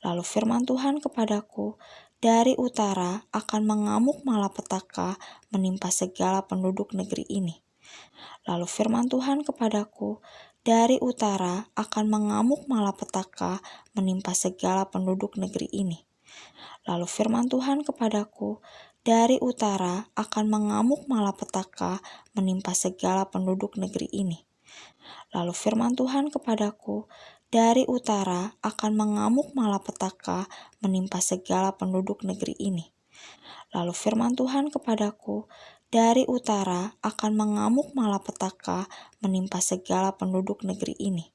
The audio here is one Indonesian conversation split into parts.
Lalu firman Tuhan kepadaku, dari utara akan mengamuk malapetaka menimpa segala penduduk negeri ini. Lalu firman Tuhan kepadaku, dari utara akan mengamuk malapetaka menimpa segala penduduk negeri ini. Lalu firman Tuhan kepadaku, dari utara akan mengamuk malapetaka menimpa segala penduduk negeri ini. Lalu firman Tuhan kepadaku, dari utara akan mengamuk malapetaka menimpa segala penduduk negeri ini. Lalu firman Tuhan kepadaku, dari utara akan mengamuk malapetaka menimpa segala penduduk negeri ini.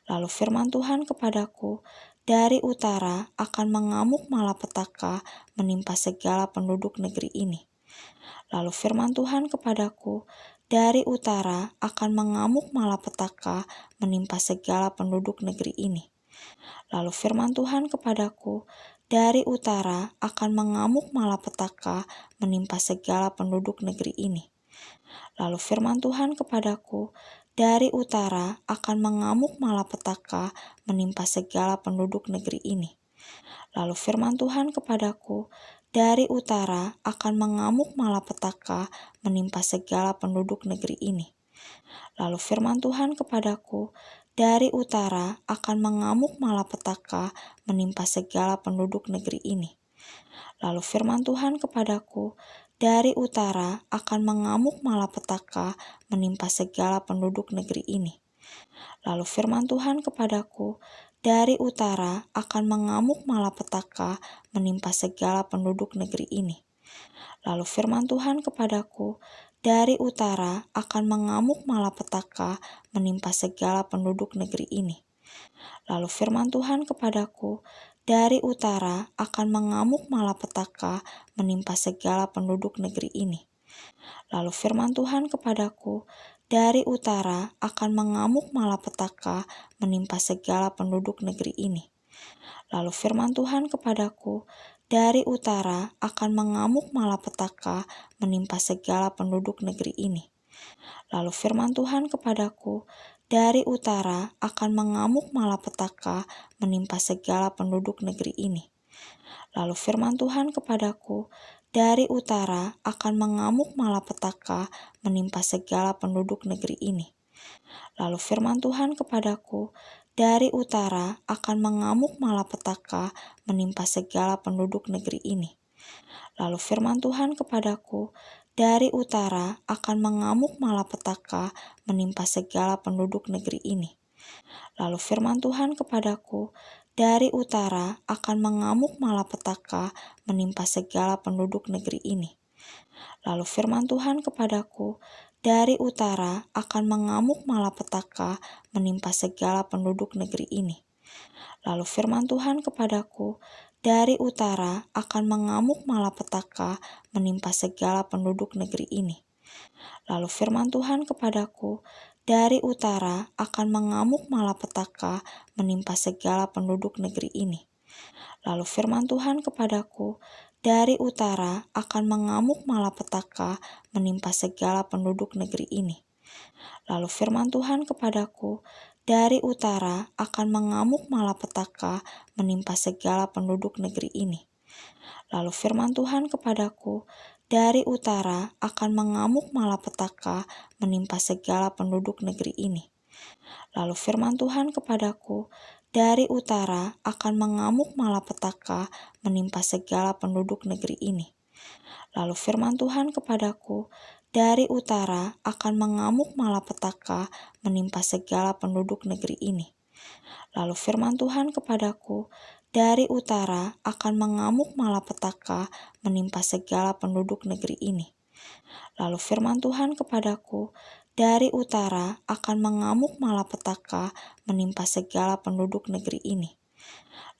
Lalu firman Tuhan kepadaku, dari utara akan mengamuk malapetaka menimpa segala penduduk negeri ini. Lalu firman Tuhan kepadaku, dari utara akan mengamuk malapetaka menimpa segala penduduk negeri ini. Lalu firman Tuhan kepadaku, dari utara akan mengamuk malapetaka menimpa segala penduduk negeri ini. Lalu firman Tuhan kepadaku, dari utara akan mengamuk malapetaka menimpa segala penduduk negeri ini. Lalu firman Tuhan kepadaku, dari utara akan mengamuk malapetaka menimpa segala penduduk negeri ini. Lalu firman Tuhan kepadaku, dari utara akan mengamuk malapetaka menimpa segala penduduk negeri ini. Lalu firman Tuhan kepadaku, dari utara akan mengamuk malapetaka menimpa segala penduduk negeri ini. Lalu firman Tuhan kepadaku, dari utara akan mengamuk malapetaka menimpa segala penduduk negeri ini. Lalu firman Tuhan kepadaku, dari utara akan mengamuk malapetaka menimpa segala penduduk negeri ini. Lalu firman Tuhan kepadaku, dari utara akan mengamuk malapetaka menimpa segala penduduk negeri ini. Lalu firman Tuhan kepadaku, dari utara akan mengamuk malapetaka menimpa segala penduduk negeri ini. Lalu firman Tuhan kepadaku, dari utara akan mengamuk malapetaka menimpa segala penduduk negeri ini. Lalu firman Tuhan kepadaku, dari utara akan mengamuk malapetaka menimpa segala penduduk negeri ini. Lalu firman Tuhan kepadaku, dari utara akan mengamuk malapetaka menimpa segala penduduk negeri ini. Lalu firman Tuhan kepadaku, dari utara akan mengamuk malapetaka menimpa segala penduduk negeri ini. Lalu firman Tuhan kepadaku, dari utara akan mengamuk malapetaka menimpa segala penduduk negeri ini. Lalu firman Tuhan kepadaku, dari utara akan mengamuk malapetaka menimpa segala penduduk negeri ini. Lalu firman Tuhan kepadaku, dari utara akan mengamuk malapetaka menimpa segala penduduk negeri ini. Lalu firman Tuhan kepadaku, dari utara akan mengamuk malapetaka menimpa segala penduduk negeri ini. Lalu firman Tuhan kepadaku, dari utara akan mengamuk malapetaka menimpa segala penduduk negeri ini. Lalu firman Tuhan kepadaku, dari utara akan mengamuk malapetaka menimpa segala penduduk negeri ini. Lalu firman Tuhan kepadaku, dari utara akan mengamuk malapetaka menimpa segala penduduk negeri ini. Lalu firman Tuhan kepadaku, dari utara akan mengamuk malapetaka menimpa segala penduduk negeri ini. Lalu firman Tuhan kepadaku, dari utara akan mengamuk malapetaka menimpa segala penduduk negeri ini. Lalu firman Tuhan kepadaku, dari utara akan mengamuk malapetaka menimpa segala penduduk negeri ini. Lalu firman Tuhan kepadaku, dari utara akan mengamuk malapetaka menimpa segala penduduk negeri ini. Lalu firman Tuhan kepadaku, dari utara akan mengamuk malapetaka menimpa segala penduduk negeri ini.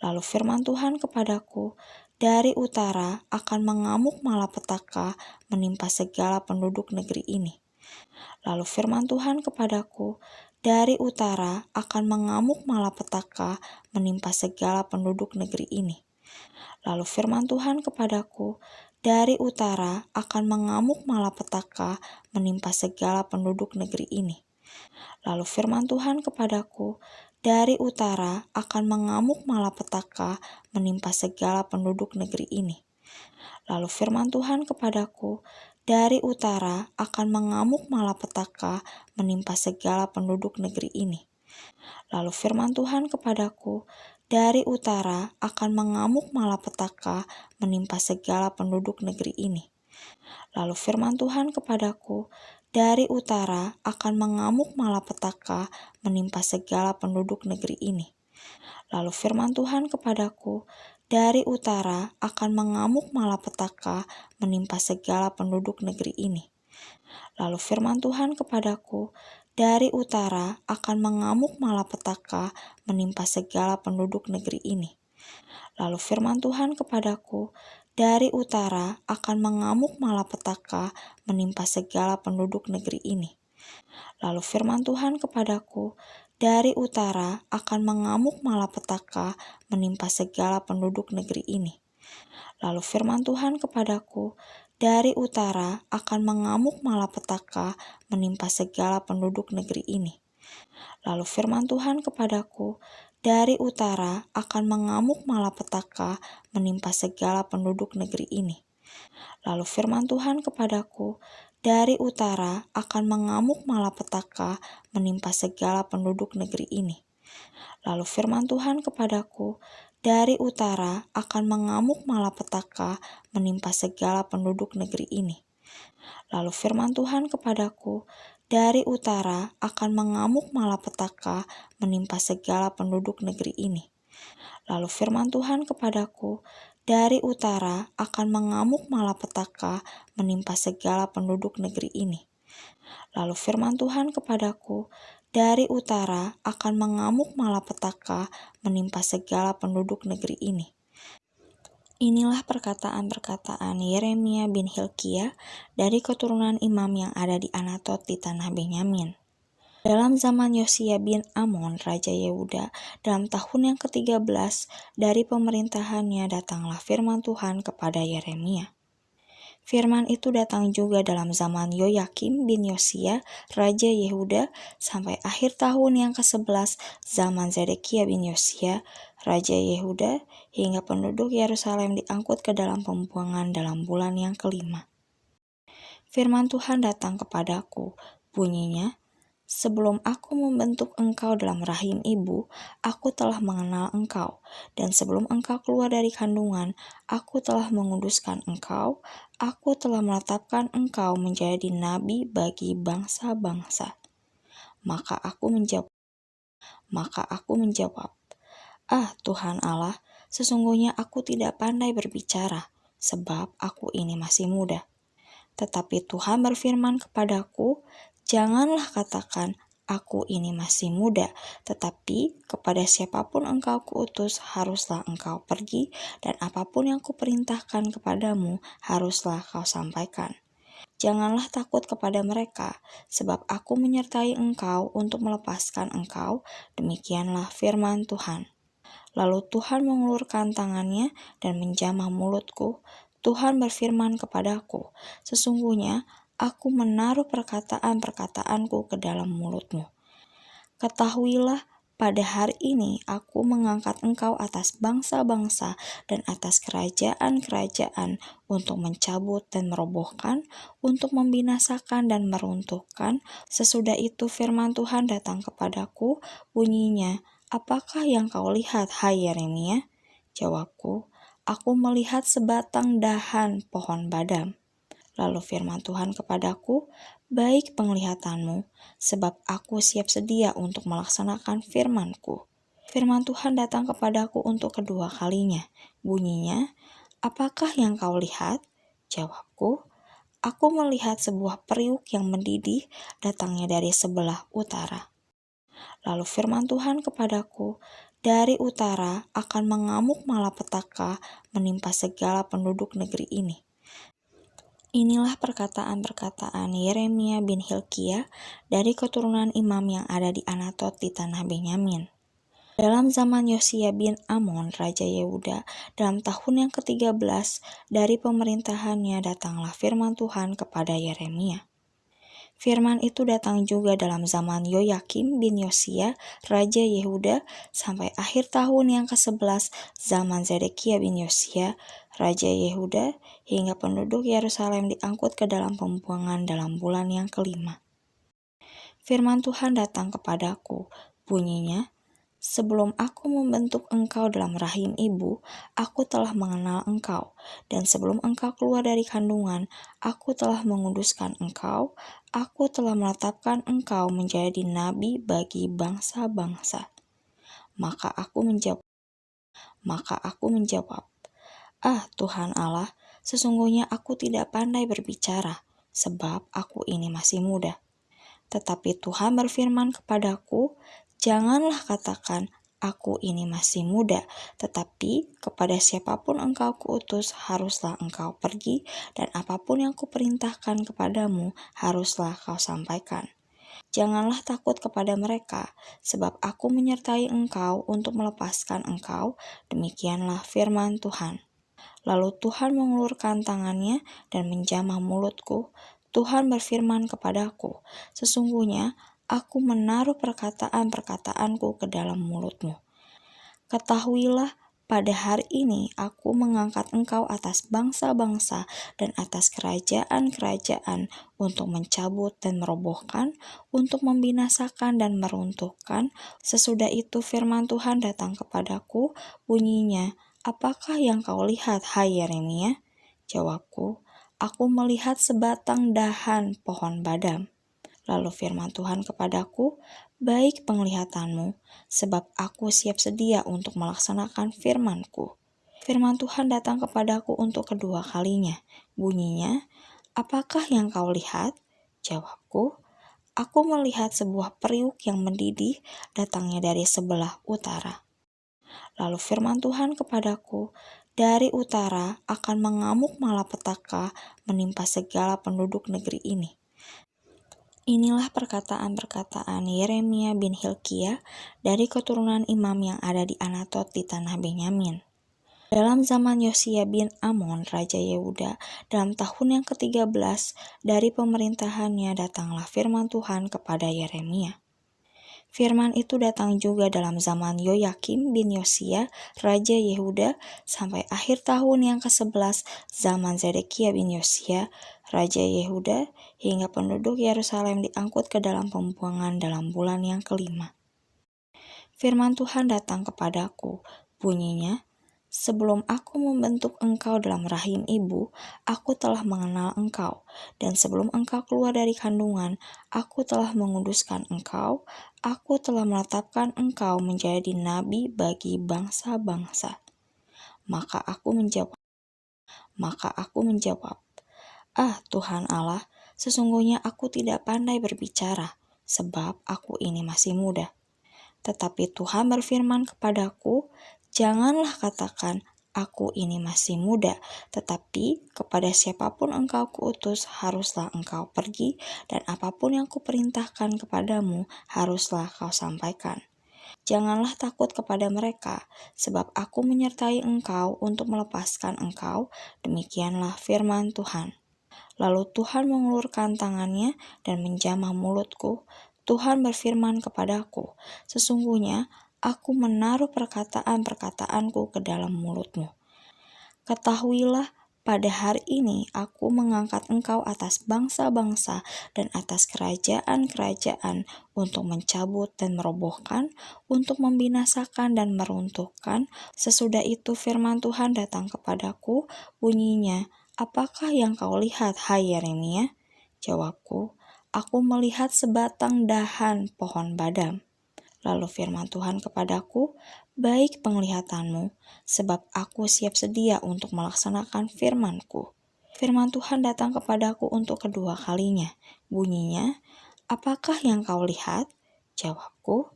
Lalu firman Tuhan kepadaku, dari utara akan mengamuk malapetaka menimpa segala penduduk negeri ini. Lalu firman Tuhan kepadaku, dari utara akan mengamuk malapetaka menimpa segala penduduk negeri ini. Lalu firman Tuhan kepadaku, dari utara akan mengamuk malapetaka menimpa segala penduduk negeri ini. Lalu firman Tuhan kepadaku, dari utara akan mengamuk malapetaka menimpa segala penduduk negeri ini. Lalu firman Tuhan kepadaku, dari utara akan mengamuk malapetaka menimpa segala penduduk negeri ini. Lalu firman Tuhan kepadaku, dari utara akan mengamuk malapetaka menimpa segala penduduk negeri ini. Lalu firman Tuhan kepadaku, dari utara akan mengamuk malapetaka menimpa segala penduduk negeri ini. Lalu firman Tuhan kepadaku, dari utara akan mengamuk malapetaka menimpa segala penduduk negeri ini. Lalu firman Tuhan kepadaku, dari utara akan mengamuk malapetaka menimpa segala penduduk negeri ini. Lalu firman Tuhan kepadaku, dari utara akan mengamuk malapetaka menimpa segala penduduk negeri ini. Lalu firman Tuhan kepadaku, dari utara akan mengamuk malapetaka menimpa segala penduduk negeri ini. Lalu firman Tuhan kepadaku, dari utara akan mengamuk malapetaka menimpa segala penduduk negeri ini. Lalu firman Tuhan kepadaku, dari utara akan mengamuk malapetaka menimpa segala penduduk negeri ini. Lalu firman Tuhan kepadaku, dari utara akan mengamuk malapetaka menimpa segala penduduk negeri ini. Lalu firman Tuhan kepadaku, dari utara akan mengamuk malapetaka menimpa segala penduduk negeri ini. Lalu firman Tuhan kepadaku, dari utara akan mengamuk malapetaka menimpa segala penduduk negeri ini. Lalu firman Tuhan kepadaku, dari utara akan mengamuk malapetaka menimpa segala penduduk negeri ini. Lalu firman Tuhan kepadaku, dari utara akan mengamuk malapetaka menimpa segala penduduk negeri ini. Inilah perkataan-perkataan Yeremia bin Hilkiah dari keturunan imam yang ada di Anatot di tanah Benyamin. Dalam zaman Yosia bin Amon, Raja Yehuda, dalam tahun yang ke-13 dari pemerintahannya datanglah firman Tuhan kepada Yeremia. Firman itu datang juga dalam zaman Yoyakim bin Yosia, Raja Yehuda, sampai akhir tahun yang ke-11 zaman Zedekia bin Yosia, Raja Yehuda, hingga penduduk Yerusalem diangkut ke dalam pembuangan dalam bulan yang ke-5. Firman Tuhan datang kepadaku, bunyinya, sebelum aku membentuk engkau dalam rahim ibu, aku telah mengenal engkau. Dan sebelum engkau keluar dari kandungan, aku telah menguduskan engkau. Aku telah menetapkan engkau menjadi nabi bagi bangsa-bangsa. Maka aku menjawab, ah Tuhan Allah, sesungguhnya aku tidak pandai berbicara, sebab aku ini masih muda. Tetapi Tuhan berfirman kepadaku, janganlah katakan, aku ini masih muda, tetapi kepada siapapun engkau kuutus, haruslah engkau pergi, dan apapun yang kuperintahkan kepadamu, haruslah kau sampaikan. Janganlah takut kepada mereka, sebab aku menyertai engkau untuk melepaskan engkau, demikianlah firman Tuhan. Lalu Tuhan mengulurkan tangannya dan menjamah mulutku. Tuhan berfirman kepadaku, sesungguhnya aku menaruh perkataan-perkataanku ke dalam mulutmu. Ketahuilah, pada hari ini aku mengangkat engkau atas bangsa-bangsa dan atas kerajaan-kerajaan untuk mencabut dan merobohkan, untuk membinasakan dan meruntuhkan. Sesudah itu firman Tuhan datang kepadaku, bunyinya, apakah yang kau lihat, hai Yeremia? Jawabku, aku melihat sebatang dahan pohon badam. Lalu firman Tuhan kepadaku, baik penglihatanmu, sebab aku siap sedia untuk melaksanakan firman-Ku. Firman Tuhan datang kepadaku untuk kedua kalinya. Bunyinya, apakah yang kau lihat? Jawabku, aku melihat sebuah periuk yang mendidih datangnya dari sebelah utara. Lalu firman Tuhan kepadaku, dari utara akan mengamuk malapetaka menimpa segala penduduk negeri ini. Inilah perkataan-perkataan Yeremia bin Hilkiah dari keturunan imam yang ada di Anatot di tanah Benyamin. Dalam zaman Yosia bin Amon, Raja Yehuda, dalam tahun yang ke-13 dari pemerintahannya datanglah firman Tuhan kepada Yeremia. Firman itu datang juga dalam zaman Yoyakim bin Yosia, Raja Yehuda, sampai akhir tahun yang ke-11 zaman Zedekia bin Yosia, Raja Yehuda, hingga penduduk Yerusalem diangkut ke dalam pembuangan dalam bulan yang ke-5. Firman Tuhan datang kepadaku, bunyinya, "Sebelum aku membentuk engkau dalam rahim ibu, aku telah mengenal engkau, dan sebelum engkau keluar dari kandungan, aku telah menguduskan engkau, aku telah menetapkan engkau menjadi nabi bagi bangsa-bangsa." Maka aku menjawab, "Ah Tuhan Allah, sesungguhnya aku tidak pandai berbicara, sebab aku ini masih muda." Tetapi Tuhan berfirman kepadaku, "Janganlah katakan, 'Aku ini masih muda,' tetapi kepada siapapun engkau kuutus, haruslah engkau pergi, dan apapun yang kuperintahkan kepadamu, haruslah kau sampaikan. Janganlah takut kepada mereka, sebab aku menyertai engkau untuk melepaskan engkau." Demikianlah firman Tuhan. Lalu Tuhan mengulurkan tangannya dan menjamah mulutku. Tuhan berfirman kepadaku, "Sesungguhnya aku menaruh perkataan-perkataanku ke dalam mulutmu. Ketahuilah, pada hari ini aku mengangkat engkau atas bangsa-bangsa dan atas kerajaan-kerajaan untuk mencabut dan merobohkan, untuk membinasakan dan meruntuhkan." Sesudah itu firman Tuhan datang kepadaku, bunyinya, "Apakah yang kau lihat, hai Yeremia?" Jawabku, "Aku melihat sebatang dahan pohon badam." Lalu firman Tuhan kepadaku, "Baik penglihatanmu, sebab aku siap sedia untuk melaksanakan firman-Ku." Firman Tuhan datang kepadaku untuk kedua kalinya. Bunyinya, "Apakah yang kau lihat?" Jawabku, "Aku melihat sebuah periuk yang mendidih, datangnya dari sebelah utara." Lalu firman Tuhan kepadaku, "Dari utara akan mengamuk malapetaka menimpa segala penduduk negeri ini." Inilah perkataan-perkataan Yeremia bin Hilkiah dari keturunan imam yang ada di Anatot di tanah Benyamin. Dalam zaman Yosia bin Amon, Raja Yehuda, dalam tahun yang ke-13 dari pemerintahannya, datanglah firman Tuhan kepada Yeremia. Firman itu datang juga dalam zaman Yoyakim bin Yosia, Raja Yehuda, sampai akhir tahun yang ke-11 zaman Zedekia bin Yosia, Raja Yehuda, hingga penduduk Yerusalem diangkut ke dalam pembuangan dalam bulan yang ke-5. Firman Tuhan datang kepadaku, bunyinya, "Sebelum aku membentuk engkau dalam rahim ibu, aku telah mengenal engkau, dan sebelum engkau keluar dari kandungan, aku telah menguduskan engkau, aku telah menetapkan engkau menjadi nabi bagi bangsa-bangsa." Maka aku menjawab, "Ah Tuhan Allah, sesungguhnya aku tidak pandai berbicara, sebab aku ini masih muda." Tetapi Tuhan berfirman kepadaku, "Janganlah katakan, 'Aku ini masih muda,' tetapi kepada siapapun engkau kuutus, haruslah engkau pergi, dan apapun yang kuperintahkan kepadamu, haruslah kau sampaikan. Janganlah takut kepada mereka, sebab aku menyertai engkau untuk melepaskan engkau." Demikianlah firman Tuhan. Lalu Tuhan mengulurkan tangannya dan menjamah mulutku. Tuhan berfirman kepadaku, "Sesungguhnya aku menaruh perkataan-perkataanku ke dalam mulutmu. Ketahuilah, pada hari ini aku mengangkat engkau atas bangsa-bangsa dan atas kerajaan-kerajaan untuk mencabut dan merobohkan, untuk membinasakan dan meruntuhkan." Sesudah itu firman Tuhan datang kepadaku, bunyinya, "Apakah yang kau lihat, hai Yeremia?" Jawabku, "Aku melihat sebatang dahan pohon badam." Lalu firman Tuhan kepadaku, "Baik penglihatanmu, sebab aku siap sedia untuk melaksanakan firman-Ku." Firman Tuhan datang kepadaku untuk kedua kalinya. Bunyinya, "Apakah yang kau lihat?" Jawabku,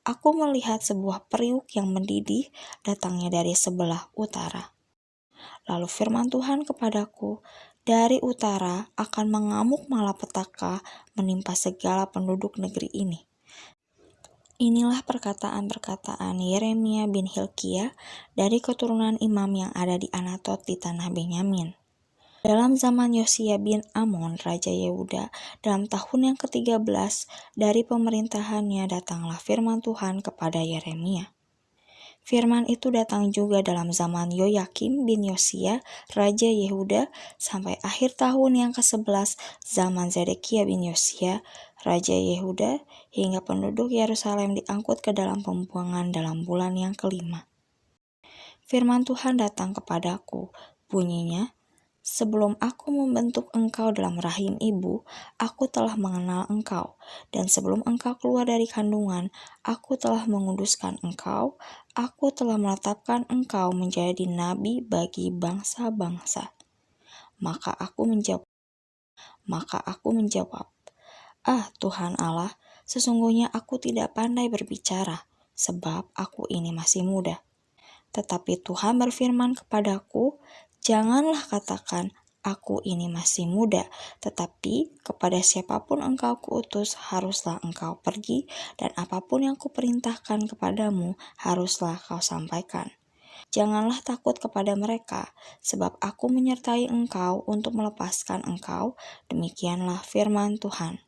"Aku melihat sebuah periuk yang mendidih, datangnya dari sebelah utara." Lalu firman Tuhan kepadaku, "Dari utara akan mengamuk malapetaka menimpa segala penduduk negeri ini." Inilah perkataan-perkataan Yeremia bin Hilkiah dari keturunan imam yang ada di Anatot di tanah Benyamin. Dalam zaman Yosia bin Amon, Raja Yehuda, dalam tahun yang ke-13 dari pemerintahannya datanglah firman Tuhan kepada Yeremia. Firman itu datang juga dalam zaman Yoyakim bin Yosia, Raja Yehuda, sampai akhir tahun yang ke-11 zaman Zedekia bin Yosia, Raja Yehuda, hingga penduduk Yerusalem diangkut ke dalam pembuangan dalam bulan yang ke-5. Firman Tuhan datang kepadaku, bunyinya, "Sebelum aku membentuk engkau dalam rahim ibu, aku telah mengenal engkau, dan sebelum engkau keluar dari kandungan, aku telah menguduskan engkau, aku telah menetapkan engkau menjadi nabi bagi bangsa-bangsa." Maka aku menjawab, "Ah Tuhan Allah, sesungguhnya aku tidak pandai berbicara, sebab aku ini masih muda." Tetapi Tuhan berfirman kepadaku, "Janganlah katakan, aku ini masih muda, tetapi kepada siapapun engkau kuutus, haruslah engkau pergi, dan apapun yang kuperintahkan kepadamu, haruslah kau sampaikan. Janganlah takut kepada mereka, sebab aku menyertai engkau untuk melepaskan engkau." Demikianlah firman Tuhan.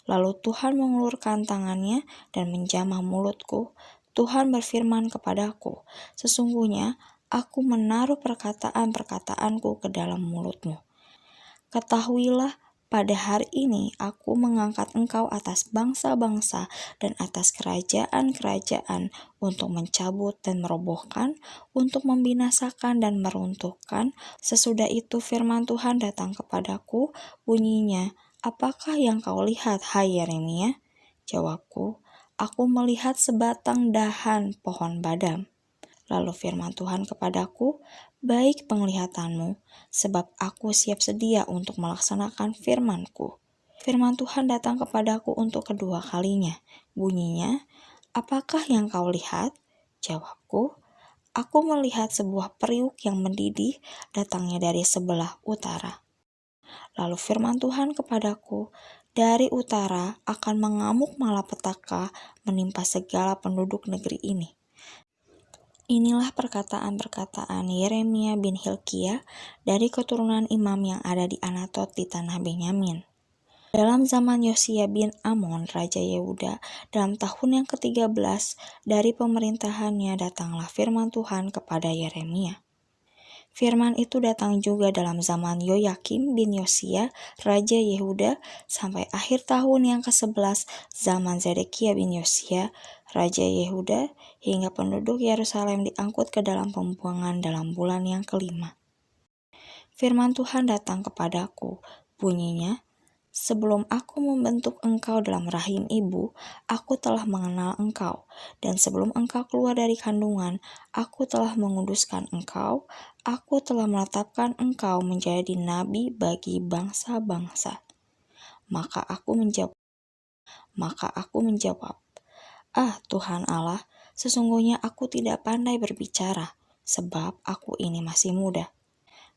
Lalu Tuhan mengulurkan tangannya dan menjamah mulutku. Tuhan berfirman kepadaku, "Sesungguhnya aku menaruh perkataan-perkataanku ke dalam mulutmu. Ketahuilah, pada hari ini aku mengangkat engkau atas bangsa-bangsa dan atas kerajaan-kerajaan untuk mencabut dan merobohkan, untuk membinasakan dan meruntuhkan." Sesudah itu firman Tuhan datang kepadaku, bunyinya, "Apakah yang kau lihat, hai Yeremia?" Jawabku, "Aku melihat sebatang dahan pohon badam." Lalu firman Tuhan kepadaku, "Baik penglihatanmu, sebab aku siap sedia untuk melaksanakan firman-Ku." Firman Tuhan datang kepadaku untuk kedua kalinya. Bunyinya, "Apakah yang kau lihat?" Jawabku, "Aku melihat sebuah periuk yang mendidih, datangnya dari sebelah utara." Lalu firman Tuhan kepadaku, "Dari utara akan mengamuk malapetaka menimpa segala penduduk negeri ini." Inilah perkataan-perkataan Yeremia bin Hilkiah dari keturunan imam yang ada di Anatot di tanah Benyamin. Dalam zaman Yosia bin Amon, Raja Yehuda, dalam tahun yang ke-13 dari pemerintahannya datanglah firman Tuhan kepada Yeremia. Firman itu datang juga dalam zaman Yoyakim bin Yosia, Raja Yehuda, sampai akhir tahun yang ke-11 zaman Zedekia bin Yosia, Raja Yehuda, hingga penduduk Yerusalem diangkut ke dalam pembuangan dalam bulan yang ke-5. Firman Tuhan datang kepadaku, bunyinya, "Sebelum aku membentuk engkau dalam rahim ibu, aku telah mengenal engkau, dan sebelum engkau keluar dari kandungan, aku telah menguduskan engkau, aku telah menetapkan engkau menjadi nabi bagi bangsa-bangsa." Maka aku menjawab, "Ah Tuhan Allah, sesungguhnya aku tidak pandai berbicara, sebab aku ini masih muda."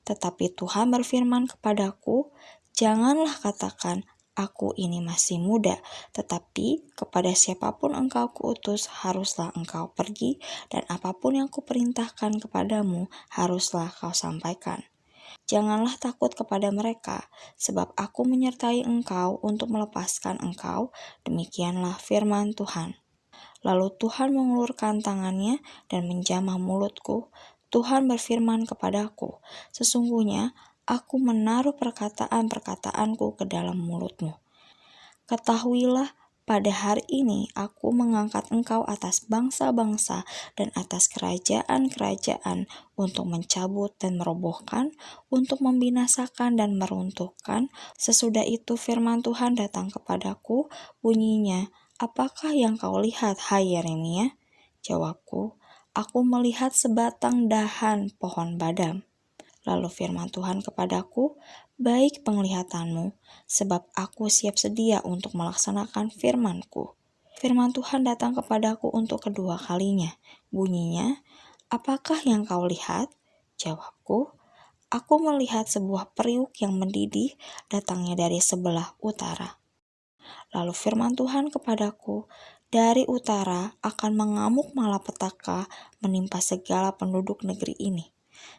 Tetapi Tuhan berfirman kepadaku, "Janganlah katakan, aku ini masih muda, tetapi kepada siapapun engkau kuutus, haruslah engkau pergi, dan apapun yang kuperintahkan kepadamu, haruslah kau sampaikan. Janganlah takut kepada mereka, sebab aku menyertai engkau untuk melepaskan engkau." Demikianlah firman Tuhan. Lalu Tuhan mengulurkan tangannya dan menjamah mulutku. Tuhan berfirman kepadaku, "Sesungguhnya aku menaruh perkataan-perkataanku ke dalam mulutmu. Ketahuilah, pada hari ini aku mengangkat engkau atas bangsa-bangsa dan atas kerajaan-kerajaan untuk mencabut dan merobohkan, untuk membinasakan dan meruntuhkan." Sesudah itu firman Tuhan datang kepadaku, bunyinya, "Apakah yang kau lihat, hai Yeremia?" Jawabku, "Aku melihat sebatang dahan pohon badam." Lalu firman Tuhan kepadaku, "Baik penglihatanmu, sebab aku siap sedia untuk melaksanakan firman-Ku." Firman Tuhan datang kepadaku untuk kedua kalinya. Bunyinya, "Apakah yang kau lihat?" Jawabku, "Aku melihat sebuah periuk yang mendidih, datangnya dari sebelah utara." Lalu firman Tuhan kepadaku, "Dari utara akan mengamuk malapetaka menimpa segala penduduk negeri ini."